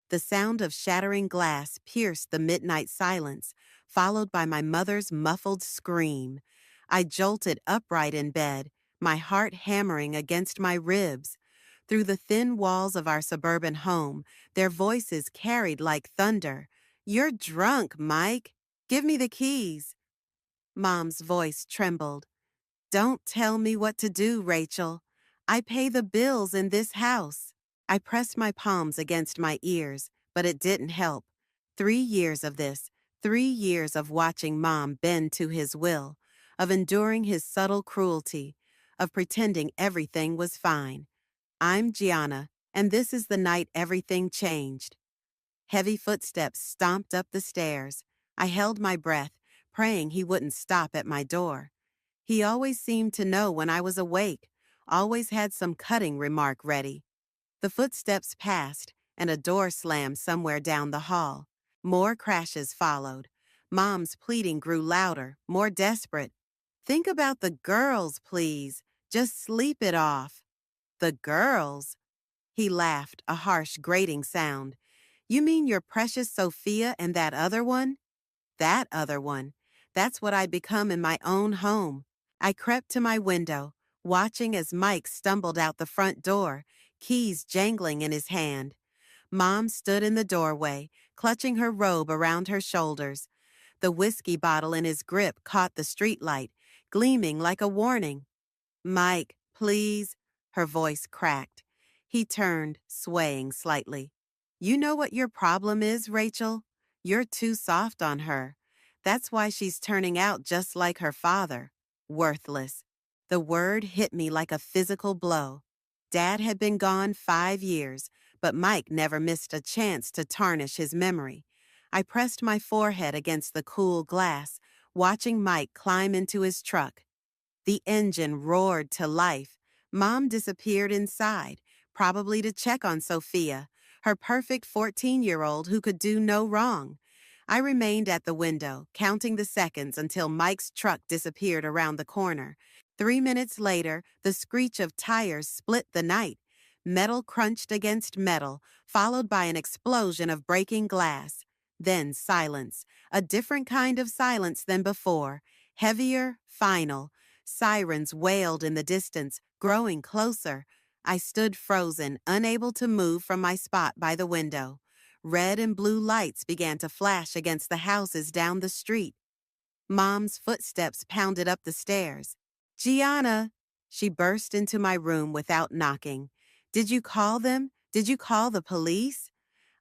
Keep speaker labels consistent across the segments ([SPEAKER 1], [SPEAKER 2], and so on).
[SPEAKER 1] The sound of shattering glass pierced the midnight silence, followed by my mother's muffled scream. I jolted upright in bed, my heart hammering against my ribs. Through the thin walls of our suburban home, their voices carried like thunder. "You're drunk, Mike. Give me the keys." Mom's voice trembled. "Don't tell me what to do, Rachel. I pay the bills in this house." I pressed my palms against my ears, but it didn't help. 3 years of this, 3 years of watching Mom bend to his will, of enduring his subtle cruelty, of pretending everything was fine. I'm Gianna, and this is the night everything changed. Heavy footsteps stomped up the stairs. I held my breath, praying he wouldn't stop at my door. He always seemed to know when I was awake, always had some cutting remark ready. The footsteps passed, and a door slammed somewhere down the hall. More crashes followed. Mom's pleading grew louder, more desperate. "Think about the girls, please. Just sleep it off." "The girls?" He laughed, a harsh, grating sound. "You mean your precious Sophia and that other one?" That other one. That's what I'd become in my own home. I crept to my window, watching as Mike stumbled out the front door, keys jangling in his hand. Mom stood in the doorway, clutching her robe around her shoulders. The whiskey bottle in his grip caught the streetlight, gleaming like a warning. "Mike, please," her voice cracked. He turned, swaying slightly. "You know what your problem is, Rachel? You're too soft on her. That's why she's turning out just like her father. Worthless." The word hit me like a physical blow. Dad had been gone 5 years, but Mike never missed a chance to tarnish his memory. I pressed my forehead against the cool glass, watching Mike climb into his truck. The engine roared to life. Mom disappeared inside, probably to check on Sophia, her perfect 14-year-old who could do no wrong. I remained at the window, counting the seconds until Mike's truck disappeared around the corner. 3 minutes later, the screech of tires split the night. Metal crunched against metal, followed by an explosion of breaking glass. Then silence, a different kind of silence than before, heavier, final. Sirens wailed in the distance, growing closer. I stood frozen, unable to move from my spot by the window. Red and blue lights began to flash against the houses down the street. Mom's footsteps pounded up the stairs. "Gianna!" She burst into my room without knocking. "Did you call them? Did you call the police?"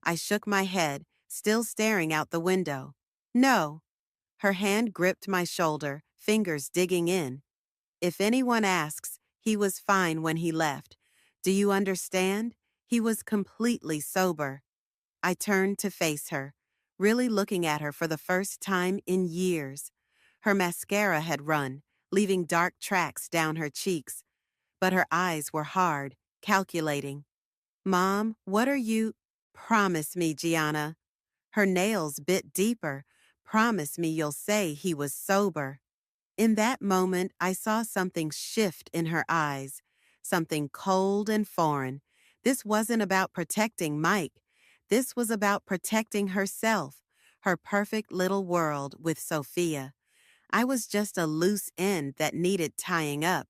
[SPEAKER 1] I shook my head, still staring out the window. "No." Her hand gripped my shoulder, fingers digging in. "If anyone asks, he was fine when he left. Do you understand? He was completely sober." I turned to face her, really looking at her for the first time in years. Her mascara had run, leaving dark tracks down her cheeks, but her eyes were hard, calculating. "Mom, what are you—" "Promise me, Gianna." Her nails bit deeper. "Promise me you'll say he was sober." In that moment, I saw something shift in her eyes, something cold and foreign. This wasn't about protecting Mike. This was about protecting herself, her perfect little world with Sophia. I was just a loose end that needed tying up.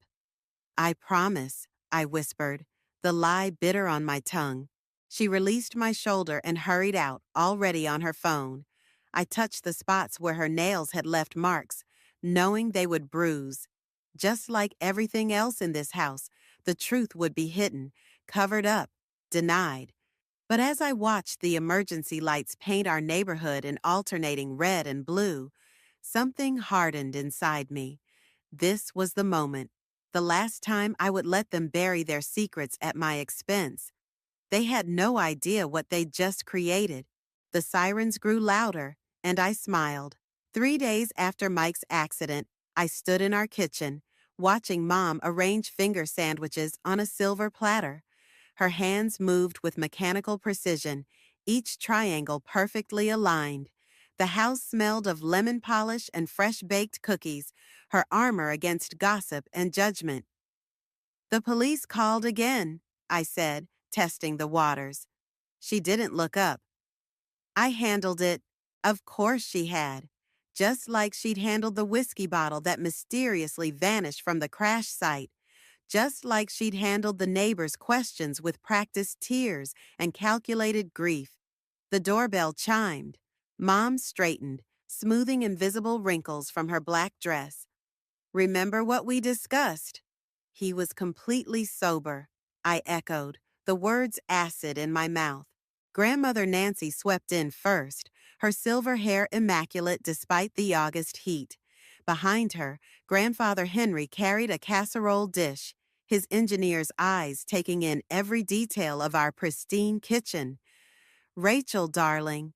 [SPEAKER 1] "I promise," I whispered, the lie bitter on my tongue. She released my shoulder and hurried out, already on her phone. I touched the spots where her nails had left marks, knowing they would bruise. Just like everything else in this house, the truth would be hidden, covered up, denied. But as I watched the emergency lights paint our neighborhood in alternating red and blue, something hardened inside me. This was the moment, the last time I would let them bury their secrets at my expense. They had no idea what they'd just created. The sirens grew louder, and I smiled. 3 days after Mike's accident, I stood in our kitchen, watching Mom arrange finger sandwiches on a silver platter. Her hands moved with mechanical precision, each triangle perfectly aligned. The house smelled of lemon polish and fresh-baked cookies, her armor against gossip and judgment. "The police called again," I said, testing the waters. She didn't look up, I handled it. Of course she had. Just like she'd handled the whiskey bottle that mysteriously vanished from the crash site. Just like she'd handled the neighbors' questions with practiced tears and calculated grief. The doorbell chimed. Mom straightened, smoothing invisible wrinkles from her black dress. Remember what we discussed? He was completely sober. I echoed, the words acid in my mouth. Grandmother Nancy swept in first, her silver hair immaculate despite the August heat. Behind her, Grandfather Henry carried a casserole dish, his engineer's eyes taking in every detail of our pristine kitchen. Rachel, darling.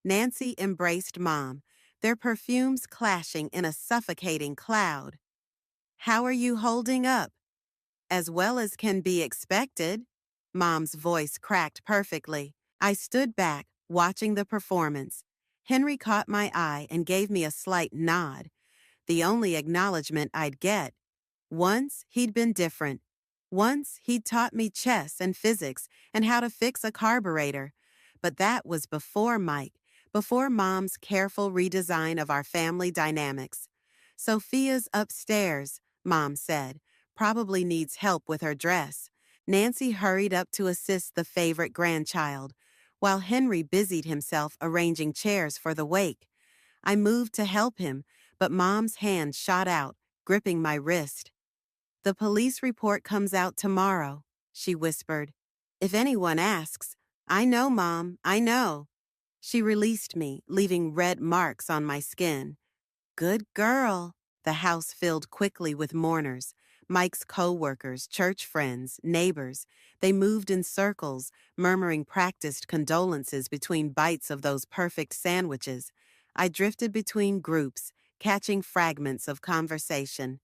[SPEAKER 1] Nancy embraced Mom, their perfumes clashing in a suffocating cloud. How are you holding up? As well as can be expected. Mom's voice cracked perfectly. I stood back, watching the performance. Henry caught my eye and gave me a slight nod, the only acknowledgement I'd get. Once, he'd been different. Once, he'd taught me chess and physics and how to fix a carburetor. But that was before Mike, before Mom's careful redesign of our family dynamics. Sophia's upstairs, Mom said, probably needs help with her dress. Nancy hurried up to assist the favorite grandchild, while Henry busied himself arranging chairs for the wake. I moved to help him, but Mom's hand shot out, gripping my wrist. The police report comes out tomorrow, she whispered. If anyone asks, I know, Mom, I know. She released me, leaving red marks on my skin. Good girl. The house filled quickly with mourners, Mike's co-workers, church friends, neighbors. They moved in circles, murmuring practiced condolences between bites of those perfect sandwiches. I drifted between groups, catching fragments of conversation.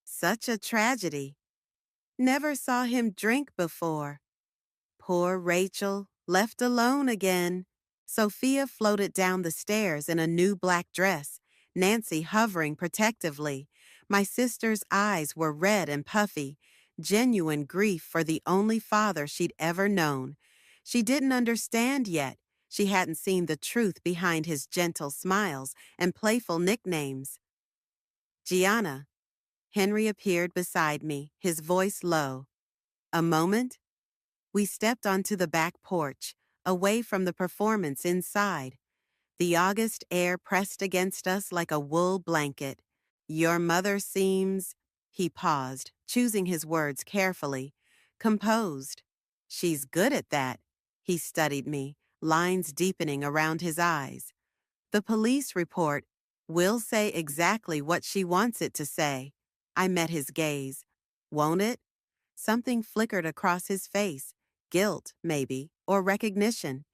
[SPEAKER 1] Such a tragedy. Never saw him drink before. Poor Rachel, left alone again. Sophia floated down the stairs in a new black dress, Nancy hovering protectively. My sister's eyes were red and puffy, genuine grief for the only father she'd ever known. She didn't understand yet. She hadn't seen the truth behind his gentle smiles and playful nicknames. Gianna. Henry appeared beside me, his voice low. A moment? We stepped onto the back porch, away from the performance inside. The August air pressed against us like a wool blanket. Your mother seems... He paused, choosing his words carefully. Composed. She's good at that. He studied me, lines deepening around his eyes. The police report will say exactly what she wants it to say. I met his gaze. Won't it? Something flickered across his face. Guilt, maybe, or recognition.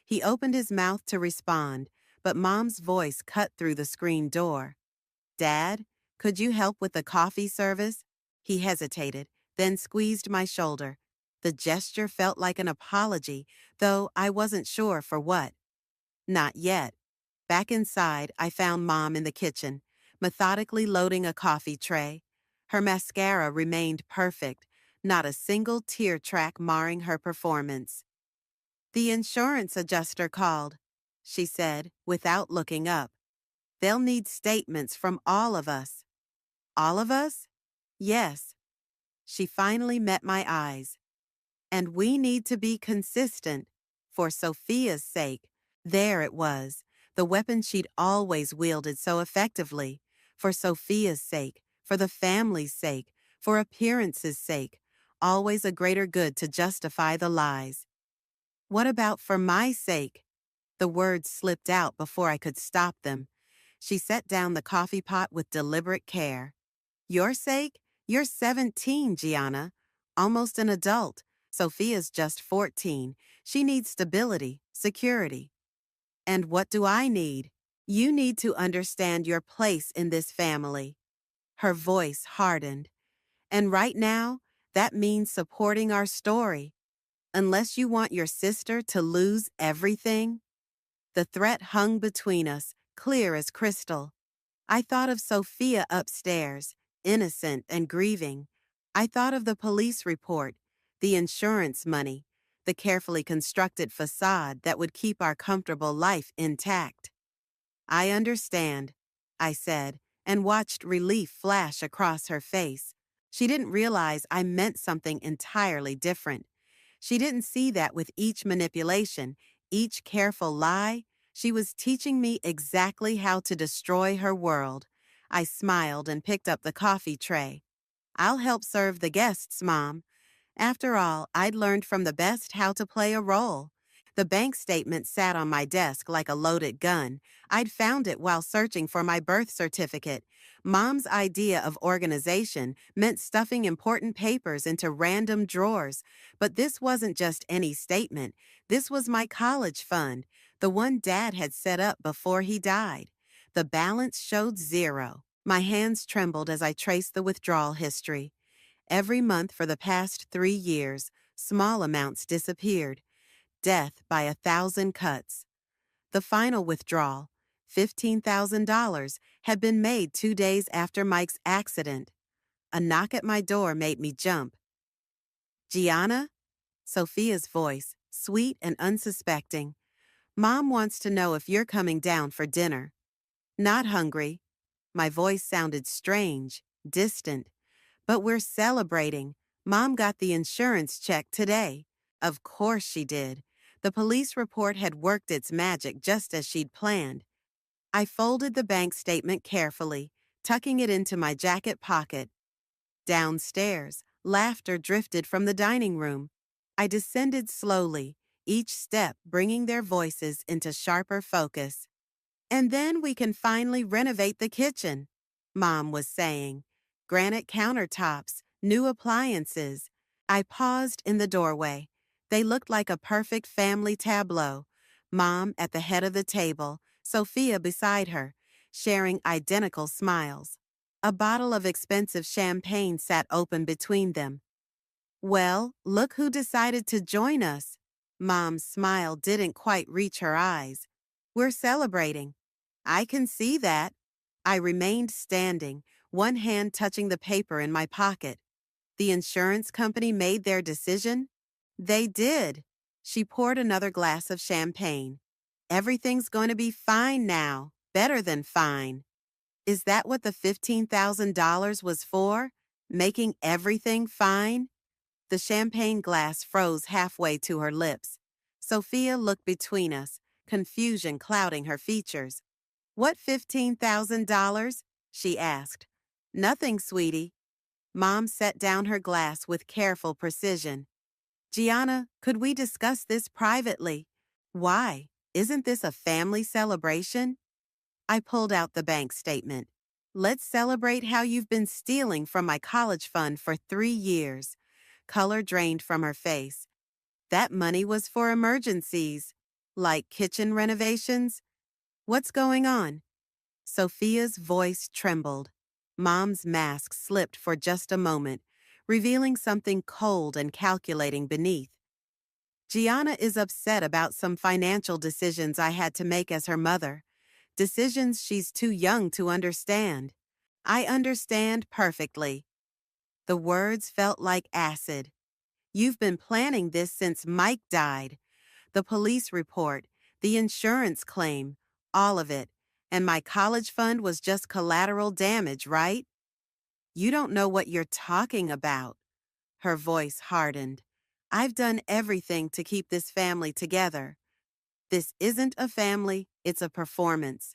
[SPEAKER 1] He opened his mouth to respond, but Mom's voice cut through the screen door. Dad, could you help with the coffee service? He hesitated, then squeezed my shoulder. The gesture felt like an apology, though I wasn't sure for what. Not yet. Back inside, I found Mom in the kitchen, methodically loading a coffee tray. Her mascara remained perfect, not a single tear track marring her performance. The insurance adjuster called, she said, without looking up. They'll need statements from all of us. All of us? Yes. She finally met my eyes. And we need to be consistent, for Sophia's sake. There it was, the weapon she'd always wielded so effectively. For Sophia's sake, for the family's sake, for appearance's sake, always a greater good to justify the lies. What about for my sake? The words slipped out before I could stop them. She set down the coffee pot with deliberate care. Your sake? You're 17, Gianna. Almost an adult. Sophia's just 14. She needs stability, security. And what do I need? You need to understand your place in this family. Her voice hardened. And right now, that means supporting our story. Unless you want your sister to lose everything. The threat hung between us, clear as crystal. I thought of Sophia upstairs, innocent and grieving. I thought of the police report, the insurance money, the carefully constructed facade that would keep our comfortable life intact. I understand, I said, and watched relief flash across her face. She didn't realize I meant something entirely different. She didn't see that with each manipulation, each careful lie, she was teaching me exactly how to destroy her world. I smiled and picked up the coffee tray. I'll help serve the guests, Mom. After all, I'd learned from the best how to play a role. The bank statement sat on my desk like a loaded gun. I'd found it while searching for my birth certificate. Mom's idea of organization meant stuffing important papers into random drawers. But this wasn't just any statement. This was my college fund, the one Dad had set up before he died. The balance showed zero. My hands trembled as I traced the withdrawal history. Every month for the past 3 years, small amounts disappeared. Death by 1,000 cuts. The final withdrawal, $15,000, had been made 2 days after Mike's accident. A knock at my door made me jump. Gianna? Sophia's voice, sweet and unsuspecting. Mom wants to know if you're coming down for dinner. Not hungry. My voice sounded strange, distant. But we're celebrating. Mom got the insurance check today. Of course she did. The police report had worked its magic just as she'd planned. I folded the bank statement carefully, tucking it into my jacket pocket. Downstairs, laughter drifted from the dining room. I descended slowly, each step bringing their voices into sharper focus. And then we can finally renovate the kitchen, Mom was saying. Granite countertops, new appliances. I paused in the doorway. They looked like a perfect family tableau. Mom at the head of the table, Sophia beside her, sharing identical smiles. A bottle of expensive champagne sat open between them. Well, look who decided to join us. Mom's smile didn't quite reach her eyes. We're celebrating. I can see that. I remained standing, one hand touching the paper in my pocket. The insurance company made their decision? They did. She poured another glass of champagne. Everything's going to be fine now. Better than fine. Is that what the $15,000 was for? Making everything fine? The champagne glass froze halfway to her lips. Sophia looked between us, confusion clouding her features. What $15,000? She asked. Nothing, sweetie. Mom set down her glass with careful precision. Gianna, could we discuss this privately? Why? Isn't this a family celebration? I pulled out the bank statement. Let's celebrate how you've been stealing from my college fund for 3 years. Color drained from her face. That money was for emergencies, like kitchen renovations. What's going on? Sophia's voice trembled. Mom's mask slipped for just a moment, revealing something cold and calculating beneath. Gianna is upset about some financial decisions I had to make as her mother. Decisions she's too young to understand. I understand perfectly. The words felt like acid. You've been planning this since Mike died. The police report, the insurance claim, all of it. And my college fund was just collateral damage, right? You don't know what you're talking about. Her voice hardened. I've done everything to keep this family together. This isn't a family, it's a performance.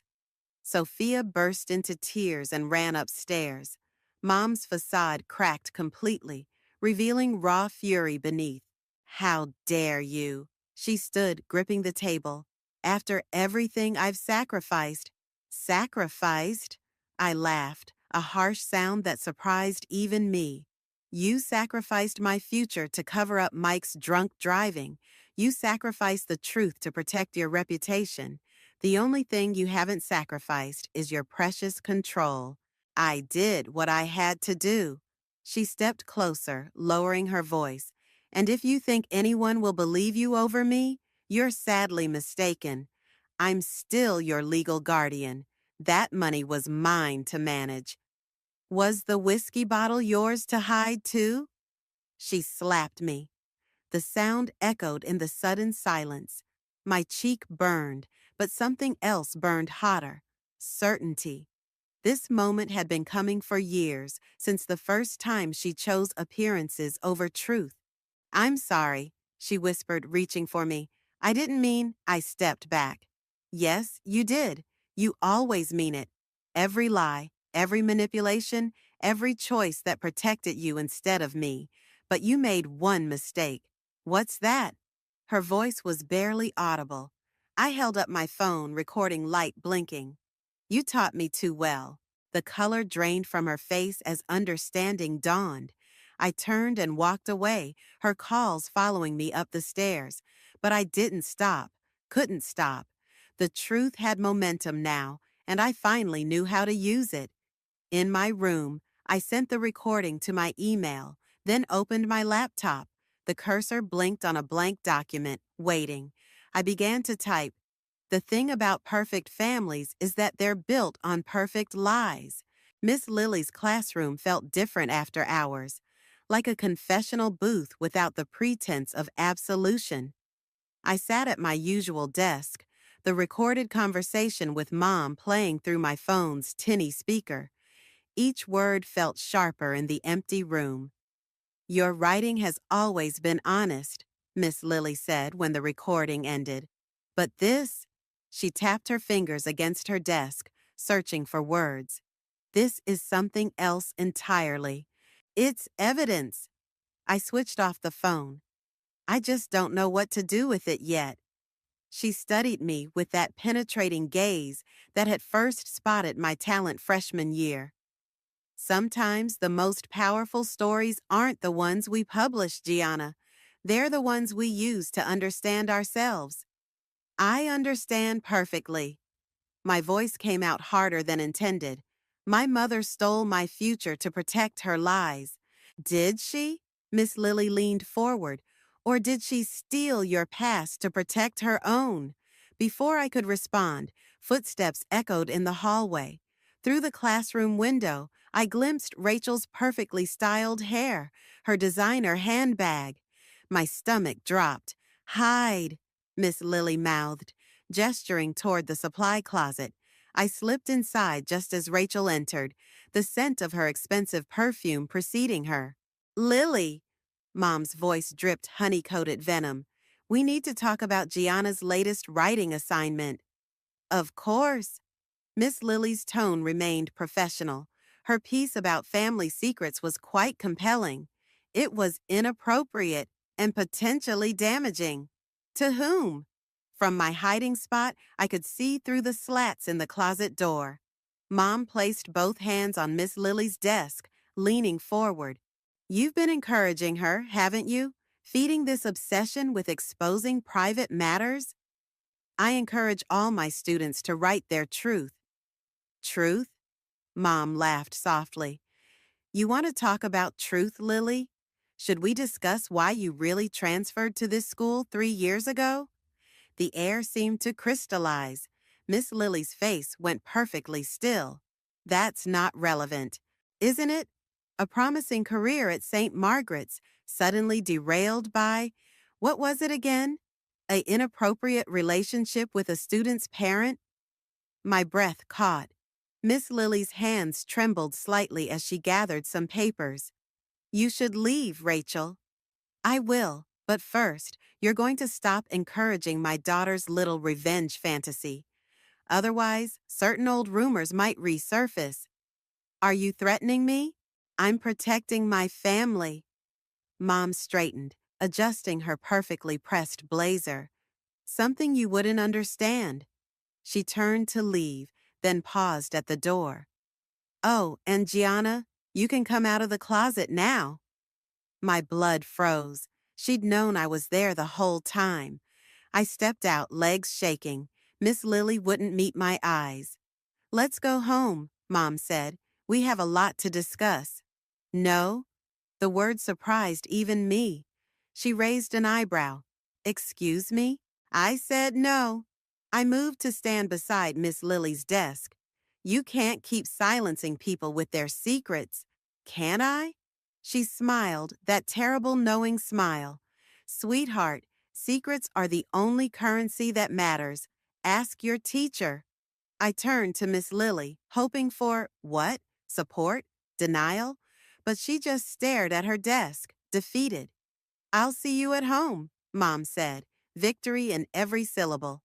[SPEAKER 1] Sophia burst into tears and ran upstairs. Mom's facade cracked completely, revealing raw fury beneath. How dare you? She stood, gripping the table. After everything I've sacrificed. Sacrificed? I laughed, a harsh sound that surprised even me. You sacrificed my future to cover up Mike's drunk driving. You sacrificed the truth to protect your reputation. The only thing you haven't sacrificed is your precious control. I did what I had to do. She stepped closer, lowering her voice. And if you think anyone will believe you over me, you're sadly mistaken. I'm still your legal guardian. That money was mine to manage. Was the whiskey bottle yours to hide too? She slapped me. The sound echoed in the sudden silence. My cheek burned, but something else burned hotter. Certainty. This moment had been coming for years, since the first time she chose appearances over truth. "I'm sorry," she whispered, reaching for me. "I didn't mean—" I stepped back. "Yes, you did. You always mean it. Every lie, every manipulation, every choice that protected you instead of me. But you made one mistake." "What's that?" Her voice was barely audible. I held up my phone, recording light blinking. "You taught me too well." The color drained from her face as understanding dawned. I turned and walked away, her calls following me up the stairs. But I didn't stop, couldn't stop. The truth had momentum now, and I finally knew how to use it. In my room, I sent the recording to my email, then opened my laptop. The cursor blinked on a blank document, waiting. I began to type. "The thing about perfect families is that they're built on perfect lies." Miss Lily's classroom felt different after hours, like a confessional booth without the pretense of absolution. I sat at my usual desk, the recorded conversation with Mom playing through my phone's tinny speaker. Each word felt sharper in the empty room. "Your writing has always been honest," Miss Lily said when the recording ended. "But this—" She tapped her fingers against her desk, searching for words. "This is something else entirely. It's evidence." I switched off the phone. "I just don't know what to do with it yet." She studied me with that penetrating gaze that had first spotted my talent freshman year. "Sometimes the most powerful stories aren't the ones we publish, Gianna. They're the ones we use to understand ourselves." "I understand perfectly." My voice came out harder than intended. "My mother stole my future to protect her lies." "Did she?" Miss Lily leaned forward. "Or did she steal your past to protect her own?" Before I could respond, footsteps echoed in the hallway. Through the classroom window, I glimpsed Rachel's perfectly styled hair, her designer handbag. My stomach dropped. "Hide," Miss Lily mouthed, gesturing toward the supply closet. I slipped inside just as Rachel entered, the scent of her expensive perfume preceding her. "Lily," Mom's voice dripped honey-coated venom. "We need to talk about Gianna's latest writing assignment." "Of course." Miss Lily's tone remained professional. Her piece about family secrets was quite compelling. It was inappropriate and potentially damaging. To whom? From my hiding spot, I could see through the slats in the closet door. Mom placed both hands on Miss Lily's desk, leaning forward. "You've been encouraging her, haven't you? Feeding this obsession with exposing private matters?" "I encourage all my students to write their truth." "Truth?" Mom laughed softly. "You want to talk about truth, Lily? Should we discuss why you really transferred to this school 3 years ago?" The air seemed to crystallize. Miss Lily's face went perfectly still. "That's not relevant, isn't it? A promising career at St. Margaret's, suddenly derailed by— what was it again? An inappropriate relationship with a student's parent?" My breath caught. Miss Lily's hands trembled slightly as she gathered some papers. "You should leave, Rachel." "I will, but first, you're going to stop encouraging my daughter's little revenge fantasy. Otherwise, certain old rumors might resurface." "Are you threatening me?" "I'm protecting my family." Mom straightened, adjusting her perfectly pressed blazer. "Something you wouldn't understand." She turned to leave, then paused at the door. "Oh, and Gianna, you can come out of the closet now." My blood froze. She'd known I was there the whole time. I stepped out, legs shaking. Miss Lily wouldn't meet my eyes. "Let's go home," Mom said. "We have a lot to discuss." "No?" The word surprised even me. She raised an eyebrow. "Excuse me?" I said no. I moved to stand beside Miss Lily's desk. "You can't keep silencing people with their secrets." "Can I?" She smiled, that terrible knowing smile. Sweetheart, secrets are the only currency that matters. Ask your teacher. I turned to Miss Lily, hoping for what? Support? Denial? But she just stared at her desk, defeated. I'll see you at home, Mom said, victory in every syllable.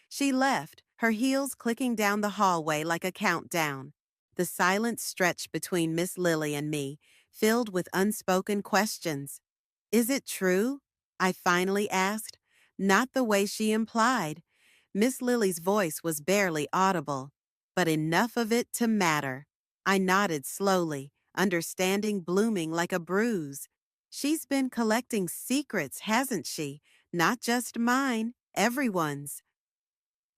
[SPEAKER 1] She left, her heels clicking down the hallway like a countdown. The silence stretched between Miss Lily and me, filled with unspoken questions. Is it true? I finally asked, not the way she implied. Miss Lily's voice was barely audible, but enough of it to matter. I nodded slowly, understanding blooming like a bruise. She's been collecting secrets, hasn't she? Not just mine, everyone's.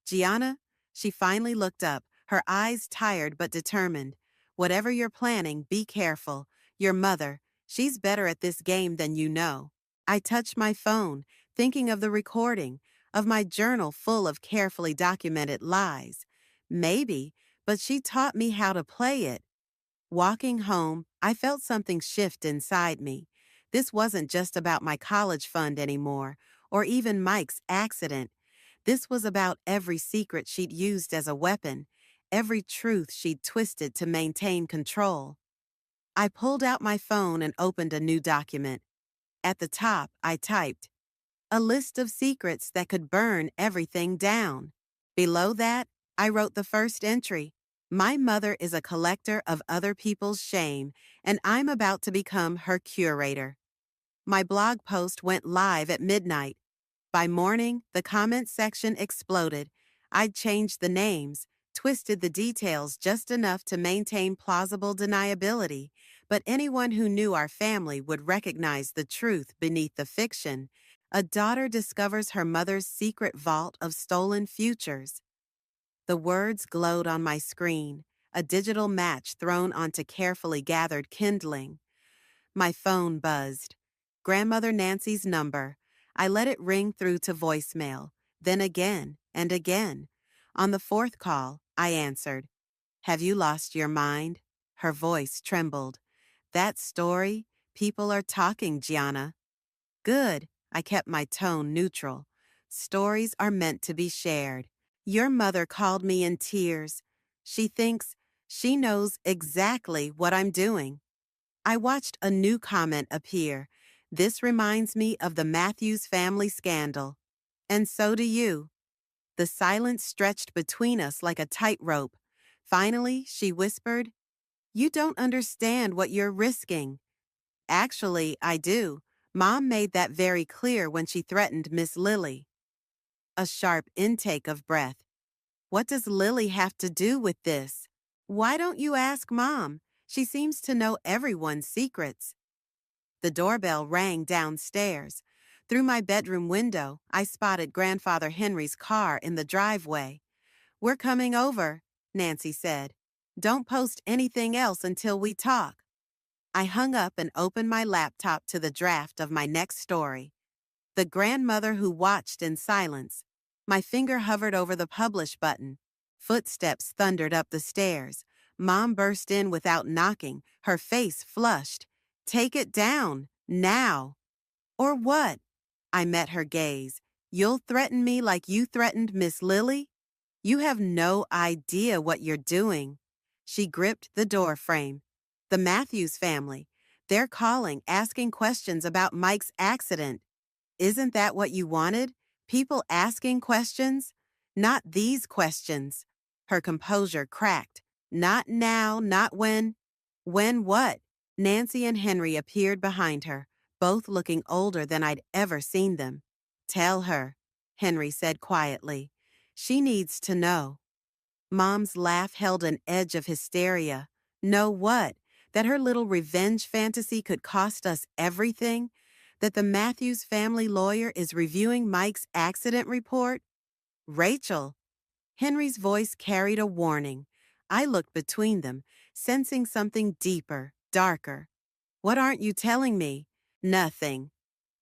[SPEAKER 1] Gianna, she finally looked up, her eyes tired but determined. Whatever you're planning, be careful. Your mother, she's better at this game than you know. I touched my phone, thinking of the recording, of my journal full of carefully documented lies. Maybe, but she taught me how to play it. Walking home, I felt something shift inside me. This wasn't just about my college fund anymore, or even Mike's accident. This was about every secret she'd used as a weapon, every truth she'd twisted to maintain control. I pulled out my phone and opened a new document. At the top, I typed, a list of secrets that could burn everything down. Below that, I wrote the first entry. My mother is a collector of other people's shame, and I'm about to become her curator. My blog post went live at midnight. By morning, the comments section exploded. I'd changed the names, twisted the details just enough to maintain plausible deniability, but anyone who knew our family would recognize the truth beneath the fiction. A daughter discovers her mother's secret vault of stolen futures. The words glowed on my screen, a digital match thrown onto carefully gathered kindling. My phone buzzed. Grandmother Nancy's number. I let it ring through to voicemail, then again and again. On the fourth call, I answered. Have you lost your mind? Her voice trembled. That story? People are talking, Gianna. Good. I kept my tone neutral. Stories are meant to be shared. Your mother called me in tears. She thinks she knows exactly what I'm doing. I watched a new comment appear. This reminds me of the Matthews family scandal. And so do you. The silence stretched between us like a tightrope. Finally, she whispered, You don't understand what you're risking. Actually, I do. Mom made that very clear when she threatened Miss Lily. A sharp intake of breath. What does Lily have to do with this? Why don't you ask Mom? She seems to know everyone's secrets. The doorbell rang downstairs. Through my bedroom window, I spotted Grandfather Henry's car in the driveway. We're coming over, Nancy said. Don't post anything else until we talk. I hung up and opened my laptop to the draft of my next story. The grandmother who watched in silence. My finger hovered over the publish button. Footsteps thundered up the stairs. Mom burst in without knocking, her face flushed. Take it down, now. Or what? I met her gaze. You'll threaten me like you threatened Miss Lily? You have no idea what you're doing. She gripped the door frame. The Matthews family. They're calling, asking questions about Mike's accident. Isn't that what you wanted? People asking questions? Not these questions. Her composure cracked. Not now, not when. When what? Nancy and Henry appeared behind her, both looking older than I'd ever seen them. Tell her, Henry said quietly. She needs to know. Mom's laugh held an edge of hysteria. Know what? That her little revenge fantasy could cost us everything? That the Matthews family lawyer is reviewing Mike's accident report? Rachel. Henry's voice carried a warning. I looked between them, sensing something deeper, darker. What aren't you telling me? Nothing.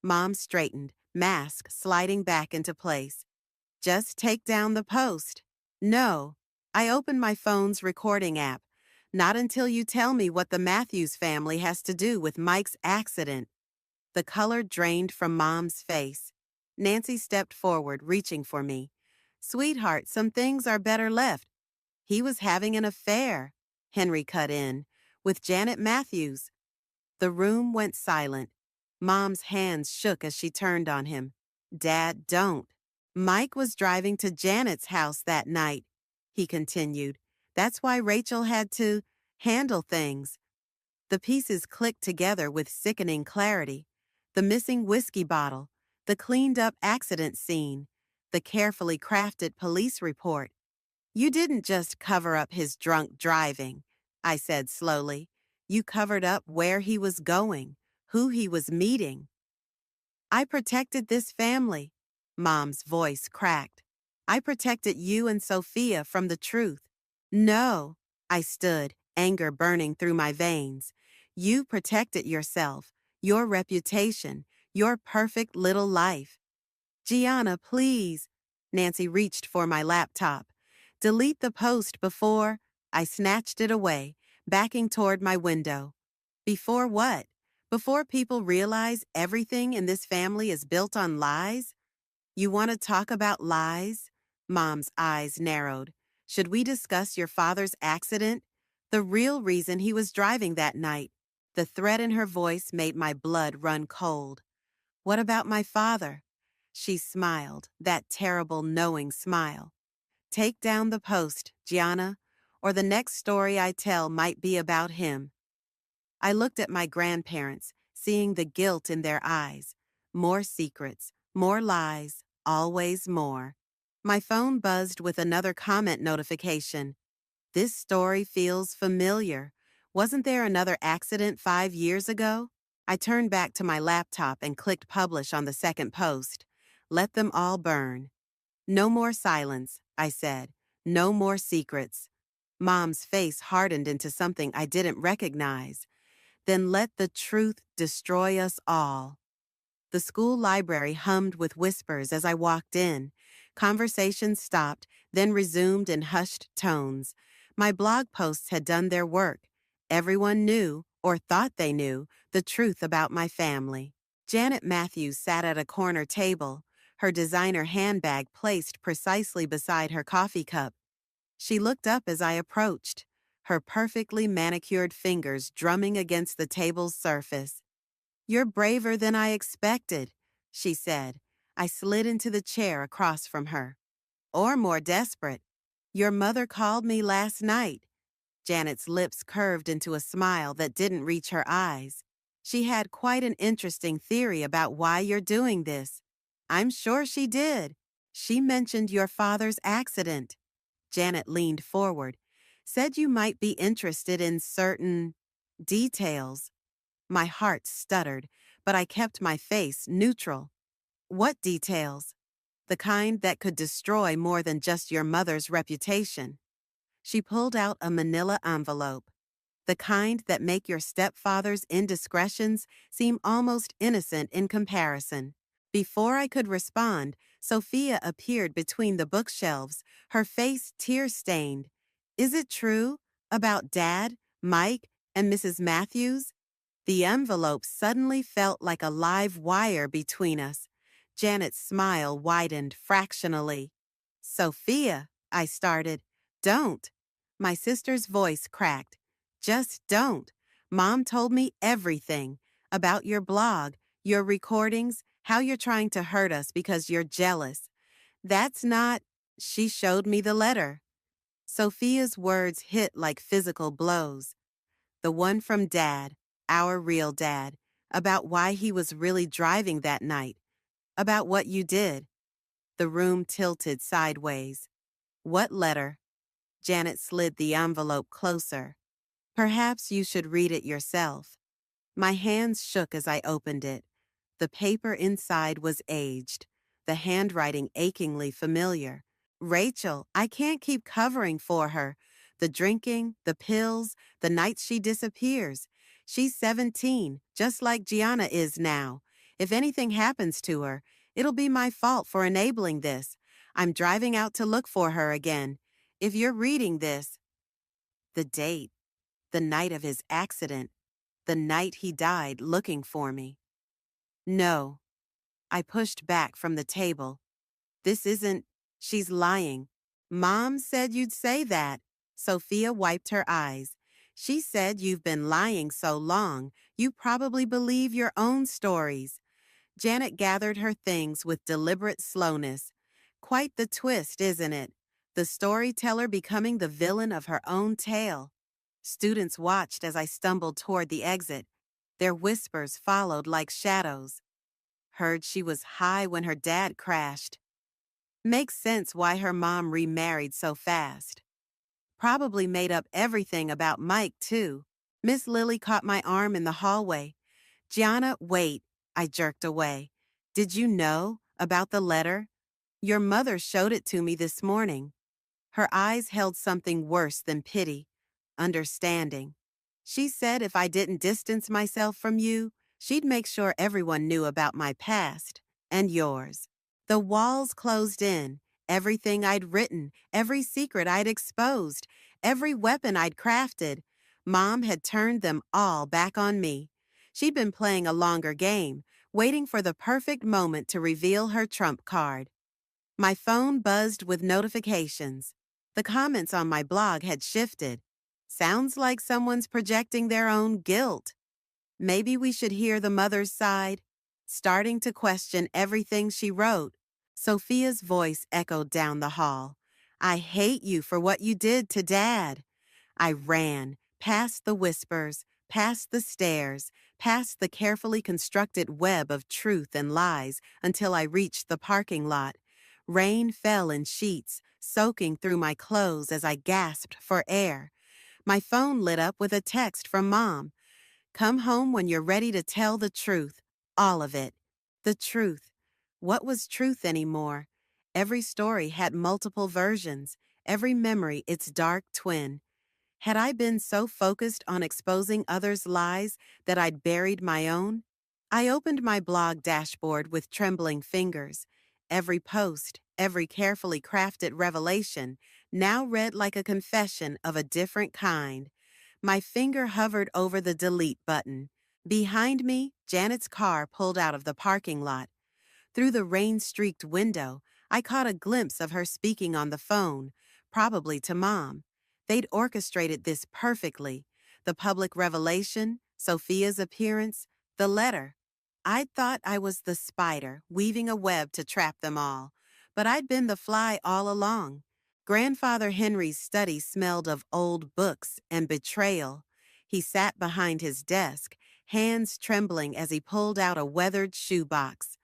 [SPEAKER 1] Mom straightened, mask sliding back into place. Just take down the post. No. I opened my phone's recording app. Not until you tell me what the Matthews family has to do with Mike's accident. The color drained from Mom's face. Nancy stepped forward, reaching for me. Sweetheart, some things are better left. He was having an affair, Henry cut in, with Janet Matthews. The room went silent. Mom's hands shook as she turned on him. Dad, don't. Mike was driving to Janet's house that night, he continued. That's why Rachel had to handle things. The pieces clicked together with sickening clarity. The missing whiskey bottle, the cleaned-up accident scene, the carefully crafted police report. You didn't just cover up his drunk driving, I said slowly. You covered up where he was going, who he was meeting. I protected this family. Mom's voice cracked. I protected you and Sophia from the truth. No, I stood, anger burning through my veins. You protected yourself, your reputation, your perfect little life. Gianna, please. Nancy reached for my laptop. Delete the post before. I snatched it away, backing toward my window. Before what? Before people realize everything in this family is built on lies? You want to talk about lies? Mom's eyes narrowed. Should we discuss your father's accident? The real reason he was driving that night. The threat in her voice made my blood run cold. What about my father? She smiled, that terrible knowing smile. Take down the post, Gianna, or the next story I tell might be about him. I looked at my grandparents, seeing the guilt in their eyes. More secrets, more lies, always more. My phone buzzed with another comment notification. This story feels familiar. Wasn't there another accident 5 years ago? I turned back to my laptop and clicked publish on the second post. Let them all burn. No more silence, I said. No more secrets. Mom's face hardened into something I didn't recognize. Then let the truth destroy us all. The school library hummed with whispers as I walked in. Conversations stopped, then resumed in hushed tones. My blog posts had done their work. Everyone knew, or thought they knew, the truth about my family. Janet Matthews sat at a corner table, her designer handbag placed precisely beside her coffee cup. She looked up as I approached, her perfectly manicured fingers drumming against the table's surface. You're braver than I expected, she said. I slid into the chair across from her. Or more desperate. Your mother called me last night. Janet's lips curved into a smile that didn't reach her eyes. She had quite an interesting theory about why you're doing this. I'm sure she did. She mentioned your father's accident. Janet leaned forward. Said you might be interested in certain details. My heart stuttered, but I kept my face neutral. What details? The kind that could destroy more than just your mother's reputation. She pulled out a manila envelope. The kind that make your stepfather's indiscretions seem almost innocent in comparison. Before I could respond, Sophia appeared between the bookshelves, her face tear-stained. Is it true? About Dad, Mike, and Mrs. Matthews? The envelope suddenly felt like a live wire between us. Janet's smile widened fractionally. Sophia, I started. Don't. My sister's voice cracked. Just don't. Mom told me everything about your blog, your recordings, how you're trying to hurt us because you're jealous. That's not. She showed me the letter. Sophia's words hit like physical blows. The one from Dad, our real dad, about why he was really driving that night, about what you did. The room tilted sideways. What letter? Janet slid the envelope closer. Perhaps you should read it yourself. My hands shook as I opened it. The paper inside was aged, the handwriting achingly familiar. Rachel, I can't keep covering for her. The drinking, the pills, the nights she disappears. She's 17, just like Gianna is now. If anything happens to her, it'll be my fault for enabling this. I'm driving out to look for her again. If you're reading this, the date, the night of his accident, the night he died looking for me. No. I pushed back from the table. This isn't. She's lying. Mom said you'd say that. Sophia wiped her eyes. She said you've been lying so long, you probably believe your own stories. Janet gathered her things with deliberate slowness. Quite the twist, isn't it? The storyteller becoming the villain of her own tale. Students watched as I stumbled toward the exit. Their whispers followed like shadows. Heard she was high when her dad crashed. Makes sense why her mom remarried so fast. Probably made up everything about Mike, too. Miss Lily caught my arm in the hallway. Gianna, wait, I jerked away. Did you know about the letter? Your mother showed it to me this morning. Her eyes held something worse than pity, understanding. She said if I didn't distance myself from you, she'd make sure everyone knew about my past, and yours. The walls closed in, everything I'd written, every secret I'd exposed, every weapon I'd crafted. Mom had turned them all back on me. She'd been playing a longer game, waiting for the perfect moment to reveal her trump card. My phone buzzed with notifications. The comments on my blog had shifted. Sounds like someone's projecting their own guilt. Maybe we should hear the mother's side, starting to question everything she wrote. Sophia's voice echoed down the hall. I hate you for what you did to Dad. I ran, past the whispers, past the stairs, past the carefully constructed web of truth and lies until I reached the parking lot. Rain fell in sheets, soaking through my clothes as I gasped for air. My phone lit up with a text from Mom. Come home when you're ready to tell the truth. All of it. The truth. What was truth anymore? Every story had multiple versions, every memory its dark twin. Had I been so focused on exposing others' lies that I'd buried my own? I opened my blog dashboard with trembling fingers. Every post, every carefully crafted revelation, now read like a confession of a different kind. My finger hovered over the delete button. Behind me, Janet's car pulled out of the parking lot. Through the rain-streaked window, I caught a glimpse of her speaking on the phone, probably to Mom. They'd orchestrated this perfectly. The public revelation, Sophia's appearance, the letter. I'd thought I was the spider, weaving a web to trap them all. But I'd been the fly all along. Grandfather Henry's study smelled of old books and betrayal. He sat behind his desk, hands trembling as he pulled out a weathered shoebox.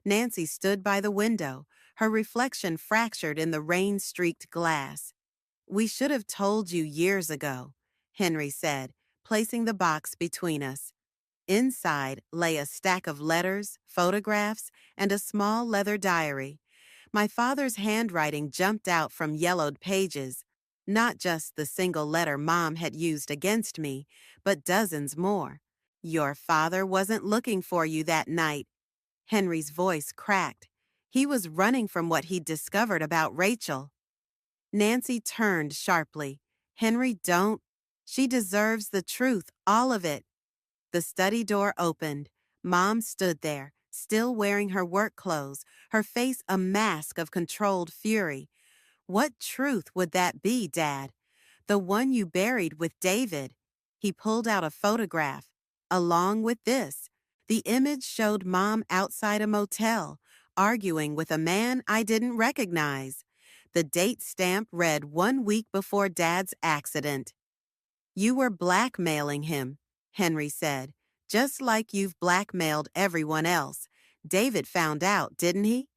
[SPEAKER 1] Nancy stood by the window, her reflection fractured in the rain-streaked glass. We should have told you years ago, Henry said, placing the box between us. Inside lay a stack of letters, photographs, and a small leather diary. My father's handwriting jumped out from yellowed pages, not just the single letter Mom had used against me, but dozens more. Your father wasn't looking for you that night. Henry's voice cracked. He was running from what he'd discovered about Rachel. Nancy turned sharply. Henry, don't. She deserves the truth, all of it. The study door opened. Mom stood there, still wearing her work clothes, her face a mask of controlled fury. What truth would that be, Dad? The one you buried with David. He pulled out a photograph. Along with this, the image showed Mom outside a motel, arguing with a man I didn't recognize. The date stamp read 1 week before Dad's accident. You were blackmailing him, Henry said, just like you've blackmailed everyone else. David found out, didn't he?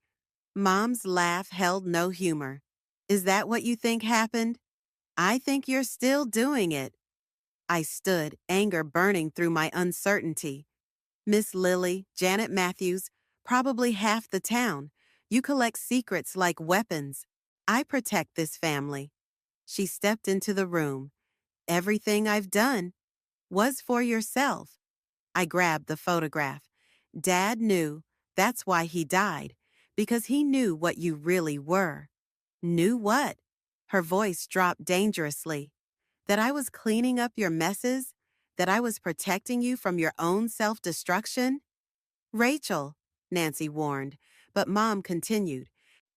[SPEAKER 1] Mom's laugh held no humor. Is that what you think happened? I think you're still doing it. I stood, anger burning through my uncertainty. Miss Lily, Janet Matthews, probably half the town. You collect secrets like weapons. I protect this family. She stepped into the room. Everything I've done was for yourself. I grabbed the photograph. Dad knew. That's why he died. Because he knew what you really were. Knew what? Her voice dropped dangerously. That I was cleaning up your messes? That I was protecting you from your own self-destruction? Rachel, Nancy warned, but Mom continued.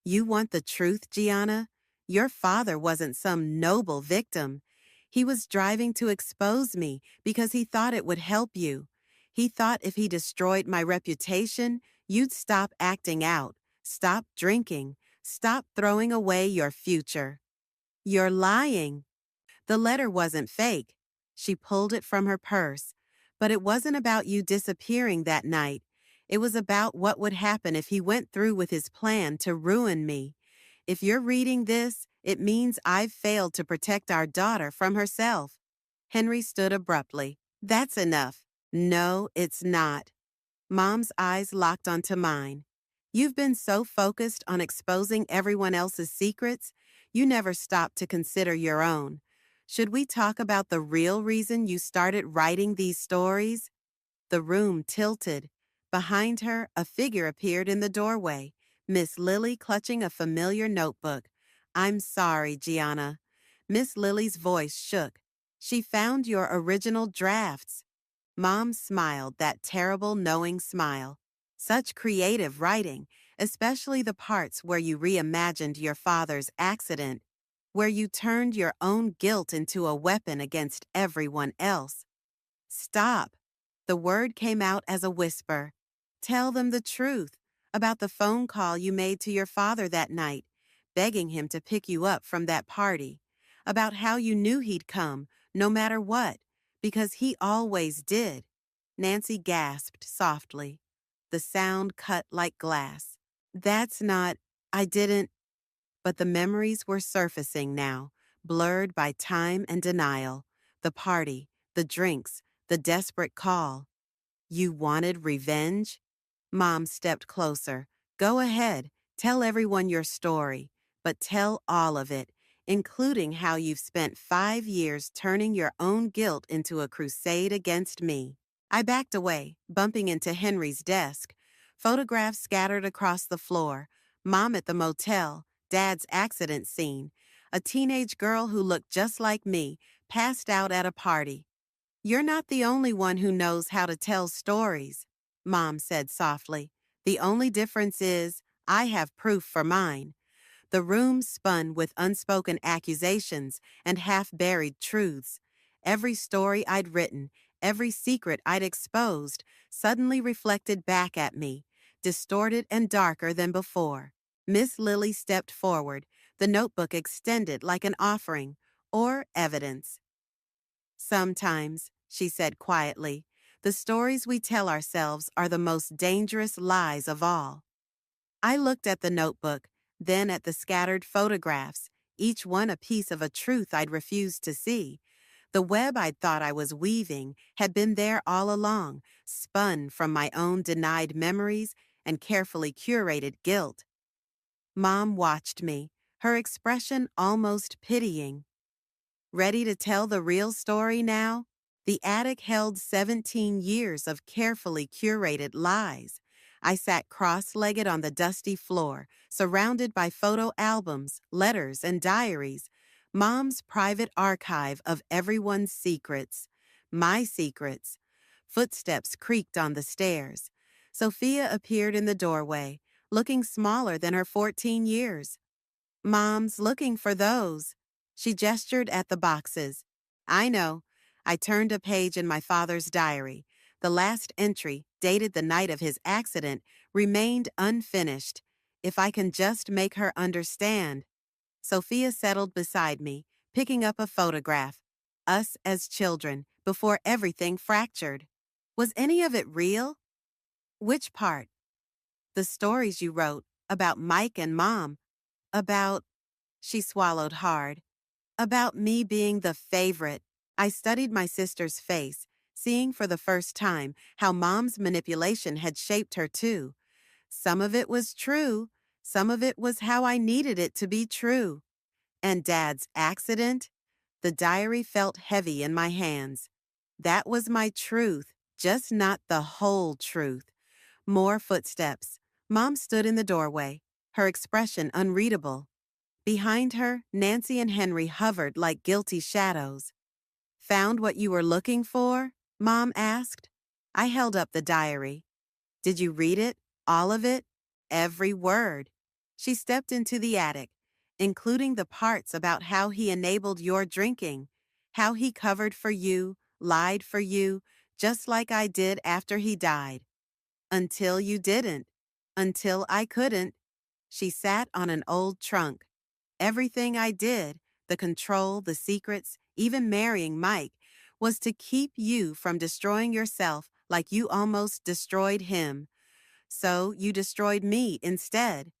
[SPEAKER 1] You want the truth, Gianna? Your father wasn't some noble victim. He was driving to expose me because he thought it would help you. He thought if he destroyed my reputation, you'd stop acting out, stop drinking, stop throwing away your future. You're lying. The letter wasn't fake. She pulled it from her purse. But it wasn't about you disappearing that night. It was about what would happen if he went through with his plan to ruin me. If you're reading this, it means I've failed to protect our daughter from herself. Henry stood abruptly. That's enough. No, it's not. Mom's eyes locked onto mine. You've been so focused on exposing everyone else's secrets, you never stopped to consider your own. Should we talk about the real reason you started writing these stories? The room tilted. Behind her, a figure appeared in the doorway, Miss Lily clutching a familiar notebook. I'm sorry, Gianna. Miss Lily's voice shook. She found your original drafts. Mom smiled that terrible knowing smile. Such creative writing, especially the parts where you reimagined your father's accident, where you turned your own guilt into a weapon against everyone else. Stop. The word came out as a whisper. Tell them the truth about the phone call you made to your father that night, begging him to pick you up from that party, about how you knew he'd come, no matter what, because he always did. Nancy gasped softly. The sound cut like glass. That's not, I didn't, but the memories were surfacing now, blurred by time and denial. The party, the drinks, the desperate call. You wanted revenge? Mom stepped closer. Go ahead, tell everyone your story, but tell all of it, including how you've spent 5 years turning your own guilt into a crusade against me. I backed away, bumping into Henry's desk. Photographs scattered across the floor. Mom at the motel, Dad's accident scene. A teenage girl who looked just like me, passed out at a party. You're not the only one who knows how to tell stories, Mom said softly. The only difference is I have proof for mine. The room spun with unspoken accusations and half-buried truths. Every story I'd written, every secret I'd exposed, suddenly reflected back at me, distorted and darker than before. Miss Lily stepped forward, the notebook extended like an offering, or evidence. Sometimes, she said quietly, the stories we tell ourselves are the most dangerous lies of all. I looked at the notebook, then at the scattered photographs, each one a piece of a truth I'd refused to see. The web I'd thought I was weaving had been there all along, spun from my own denied memories and carefully curated guilt. Mom watched me, her expression almost pitying. Ready to tell the real story now? The attic held 17 years of carefully curated lies. I sat cross-legged on the dusty floor, surrounded by photo albums, letters, and diaries, Mom's private archive of everyone's secrets. My secrets. Footsteps creaked on the stairs. Sophia appeared in the doorway, looking smaller than her 14 years. Mom's looking for those. She gestured at the boxes. I know. I turned a page in my father's diary. The last entry, dated the night of his accident, remained unfinished. If I can just make her understand. Sophia settled beside me, picking up a photograph. Us as children, before everything fractured. Was any of it real? Which part? The stories you wrote, about Mike and Mom. About, she swallowed hard, about me being the favorite. I studied my sister's face, seeing for the first time how Mom's manipulation had shaped her too. Some of it was true, some of it was how I needed it to be true. And Dad's accident? The diary felt heavy in my hands. That was my truth, just not the whole truth. More footsteps. Mom stood in the doorway, her expression unreadable. Behind her, Nancy and Henry hovered like guilty shadows. Found what you were looking for? Mom asked. I held up the diary. Did you read it? All of it? Every word. She stepped into the attic, including the parts about how he enabled your drinking, how he covered for you, lied for you, just like I did after he died. Until you didn't. Until I couldn't. She sat on an old trunk. Everything I did, the control, the secrets, even marrying Mike, was to keep you from destroying yourself like you almost destroyed him. So you destroyed me instead.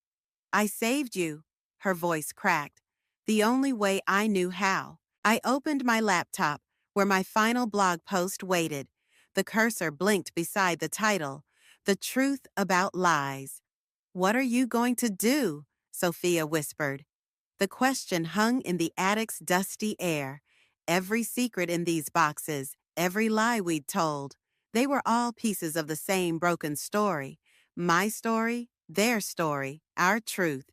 [SPEAKER 1] I saved you. Her voice cracked. The only way I knew how. I opened my laptop, where my final blog post waited. The cursor blinked beside the title, The Truth About Lies. What are you going to do? Sophia whispered. The question hung in the attic's dusty air. Every secret in these boxes, every lie we'd told, they were all pieces of the same broken story. My story, their story, our truth.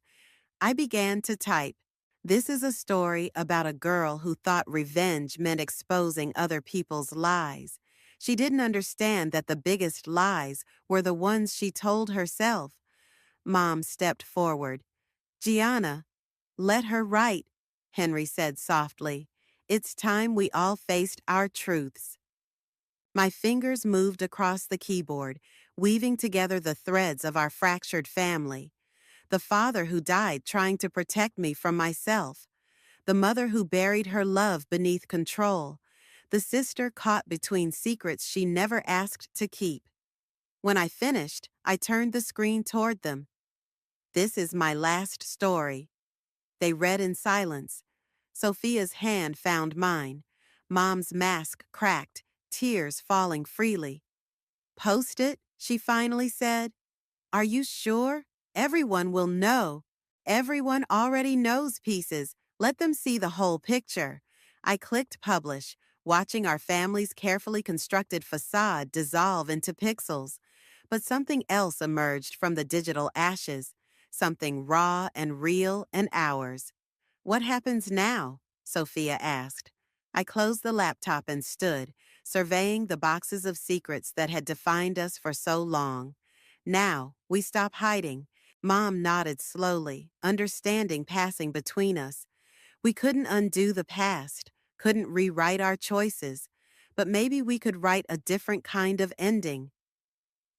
[SPEAKER 1] I began to type. This is a story about a girl who thought revenge meant exposing other people's lies. She didn't understand that the biggest lies were the ones she told herself. Mom stepped forward. Gianna, let her write, Henry said softly. It's time we all faced our truths. My fingers moved across the keyboard, weaving together the threads of our fractured family. The father who died trying to protect me from myself. The mother who buried her love beneath control. The sister caught between secrets she never asked to keep. When I finished, I turned the screen toward them. This is my last story. They read in silence. Sophia's hand found mine. Mom's mask cracked, tears falling freely. Post it, she finally said. Are you sure? Everyone will know. Everyone already knows pieces. Let them see the whole picture. I clicked publish, watching our family's carefully constructed facade dissolve into pixels. But something else emerged from the digital ashes, something raw and real and ours. What happens now? Sophia asked. I closed the laptop and stood, surveying the boxes of secrets that had defined us for so long. Now, we stop hiding. Mom nodded slowly, understanding passing between us. We couldn't undo the past, couldn't rewrite our choices, but maybe we could write a different kind of ending.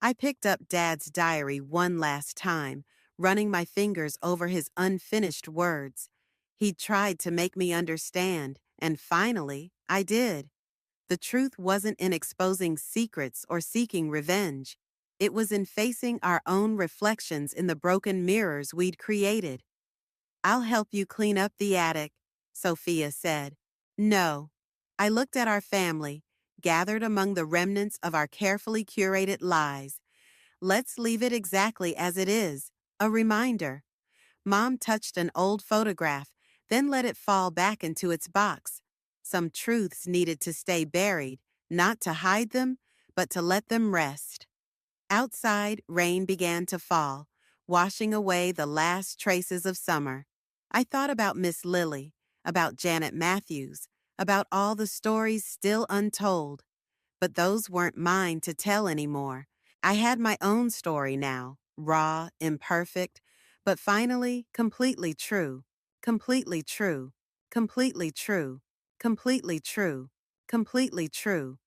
[SPEAKER 1] I picked up Dad's diary one last time, running my fingers over his unfinished words. He'd tried to make me understand, and finally, I did. The truth wasn't in exposing secrets or seeking revenge. It was in facing our own reflections in the broken mirrors we'd created. I'll help you clean up the attic, Sophia said. No. I looked at our family, gathered among the remnants of our carefully curated lies. Let's leave it exactly as it is, a reminder. Mom touched an old photograph, then let it fall back into its box. Some truths needed to stay buried, not to hide them, but to let them rest. Outside, rain began to fall, washing away the last traces of summer. I thought about Miss Lily, about Janet Matthews, about all the stories still untold. But those weren't mine to tell anymore. I had my own story now, raw, imperfect, but finally completely true, completely true, completely true, completely true, completely true.